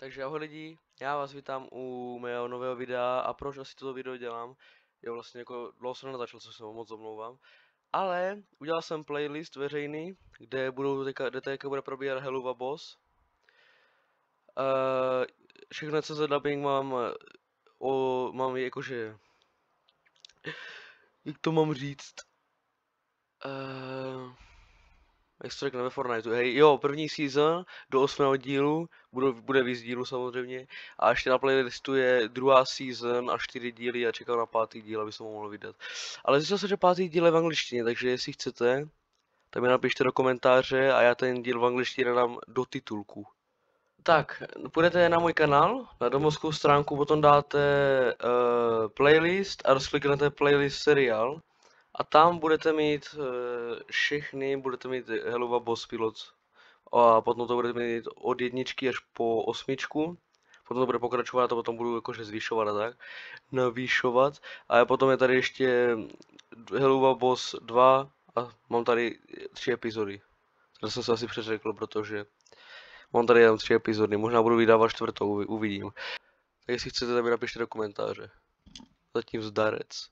Takže ahoj lidi, já vás vítám u mého nového videa a proč asi toto video dělám, je vlastně jako dlouho jsem nenatáčel, co se moc omlouvám, ale udělal jsem playlist veřejný, kde teďka bude probíhat Helluva Boss. Všechno CZ dubbing mám jakože, jak to mám říct, jak se to řekne ve Fortniteu, hej, jo, první season do 8. dílu, bude víc dílu samozřejmě, a ještě na playlistu je druhá season a 4 díly a čekám na 5. díl, aby se mohl vydat. Ale zjistil jsem, že 5. díl je v angličtině, takže jestli chcete, tak mi napište do komentáře a já ten díl v angličtině dám do titulku. Tak, půjdete na můj kanál, na domovskou stránku, potom dáte playlist a rozkliknete playlist seriál. A tam budete mít budete mít Helluva Boss Pilot. A potom to budete mít od 1 až po 8. Potom to bude pokračovat a to potom budu jakože zvyšovat a tak. Navýšovat. A potom je tady ještě Helluva Boss 2 a mám tady 3 epizody. To jsem se asi přeřekl, protože mám tady jenom 3 epizody. Možná budu vydávat 4. uvidím. Tak jestli chcete, tak mi napište do komentáře. Zatím zdarec.